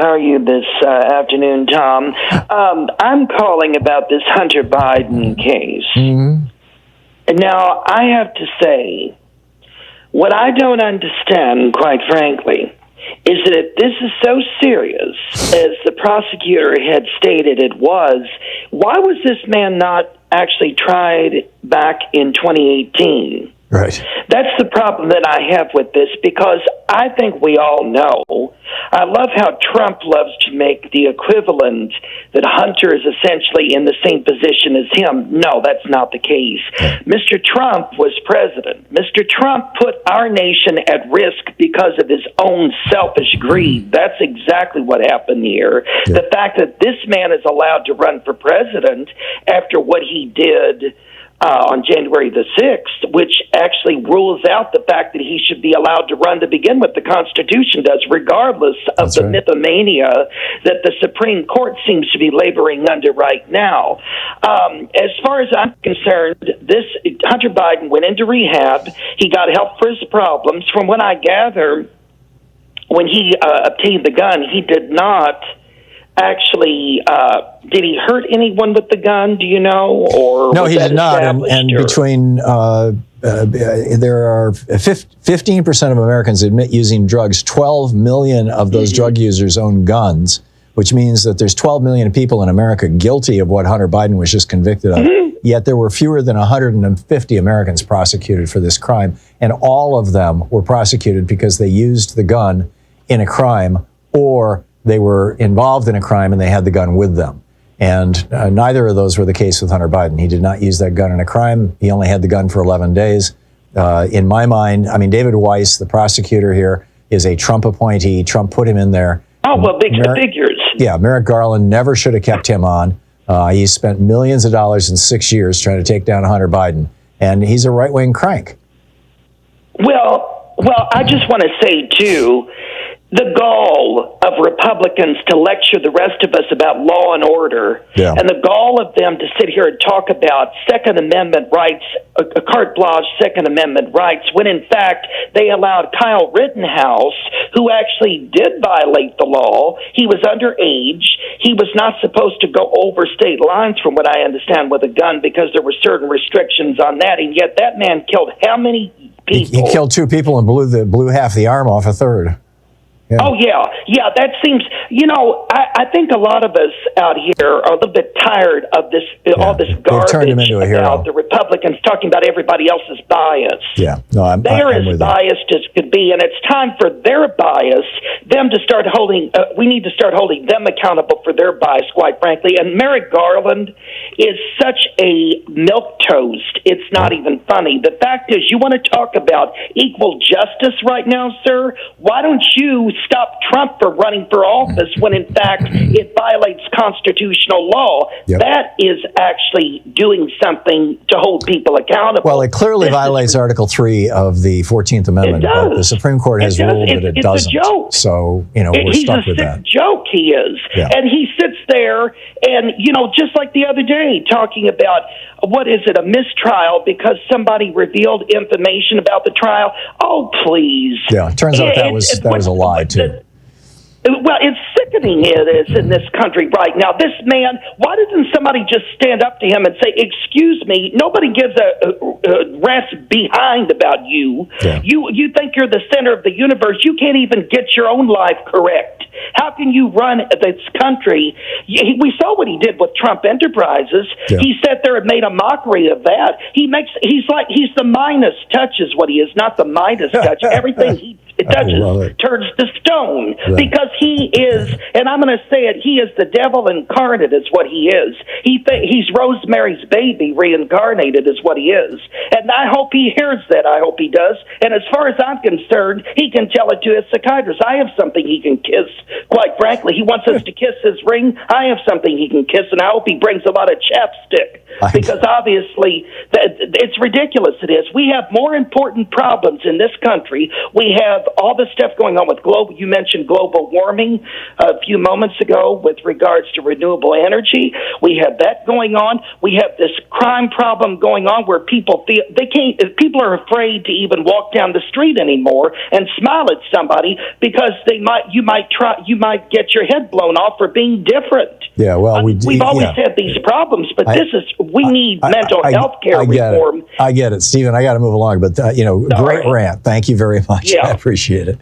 How are you this afternoon, Tom? I'm calling about this Hunter Biden case. Mm-hmm. Now, I have to say, what I don't understand, quite frankly, is that if this is so serious, as the prosecutor had stated it was, why was this man not actually tried back in 2018? Right. That's the problem that I have with this, because I think we all know. I love how Trump loves to make the equivalent that Hunter is essentially in the same position as him. No, that's not the case. Mr. Trump was president. Mr. Trump put our nation at risk because of his own selfish greed. That's exactly what happened here. Yeah. The fact that this man is allowed to run for president after what he did on January the 6th, which actually rules out the fact that he should be allowed to run to begin with. The Constitution does, regardless of the mythomania that the Supreme Court seems to be laboring under right now. As far as I'm concerned, this Hunter Biden went into rehab. He got help for his problems. From what I gather, when he obtained the gun, he did not actually, did he hurt anyone with the gun? Do you know? Or no, he did not. And between there are 15% of Americans admit using drugs. 12 million of those drug users own guns, which means that there's 12 million people in America guilty of what Hunter Biden was just convicted of. Yet there were fewer than 150 Americans prosecuted for this crime, and all of them were prosecuted because they used the gun in a crime, or they were involved in a crime and they had the gun with them. And neither of those were the case with Hunter Biden. He did not use that gun in a crime. He only had the gun for 11 days. In my mind, I mean, David Weiss, the prosecutor here, is a Trump appointee. Trump put him in there. Oh, well, big figures. Yeah, Merrick Garland never should have kept him on. He spent millions of dollars in 6 years trying to take down Hunter Biden. And he's a right-wing crank. Well, I just want to say, too, the gall of Republicans to lecture the rest of us about law and order, and the gall of them to sit here and talk about Second Amendment rights, a carte blanche Second Amendment rights, when in fact they allowed Kyle Rittenhouse, who actually did violate the law. He was underage. He was not supposed to go over state lines, from what I understand, with a gun, because there were certain restrictions on that, and yet that man killed how many people? He killed 2 people and blew half the arm off a third. Yeah. Oh, yeah, that seems, I think a lot of us out here are a little bit tired of this, all this garbage about the Republicans talking about everybody else's bias. Yeah, no, They're as biased as could be, and it's time for their bias, them to start holding, we need to start holding them accountable for their bias, quite frankly. And Merrick Garland is such a milquetoast, it's not even funny. The fact is, you want to talk about equal justice right now, sir? Why don't you stop Trump for running for office when, in fact, it violates constitutional law? Yep. That is actually doing something to hold people accountable. Well, it clearly violates Article 3 of the 14th Amendment. It does. But the Supreme Court has ruled that it doesn't. It's a joke. So, we're stuck with that. He's a sick joke, he is. Yeah. And he sits there and, just like the other day, talking about, what is it, a mistrial because somebody revealed information about the trial? Oh, please. Yeah, it turns out that was a lie, too. Well, it's sickening it is in this country right now. This man, why doesn't somebody just stand up to him and say, excuse me, nobody gives a rat's behind about you. Yeah. You think you're the center of the universe. You can't even get your own life correct. How can you run this country? We saw what he did with Trump Enterprises. Yeah. He sat there and made a mockery of that. He's the Midas touch is what he is, not the Midas touch. Everything he touches turns to stone, because he is, and I'm going to say it, he is the devil incarnate is what he is. He's Rosemary's Baby reincarnated is what he is. And I hope he hears that. I hope he does. And as far as I'm concerned, he can tell it to his psychiatrist. I have something he can kiss. Quite frankly, he wants us to kiss his ring. I have something he can kiss, and I hope he brings a lot of chapstick because obviously it's ridiculous. It is. We have more important problems in this country. We have all this stuff going on with you mentioned global warming a few moments ago with regards to renewable energy. We have that going on. We have this crime problem going on where people feel people are afraid to even walk down the street anymore and smile at somebody because you might get your head blown off for being different. Yeah, well, we've always had these problems, but we need mental health care reform. I get it, Stephen. I got to move along, but great rant. Thank you very much. Yeah. I appreciate it.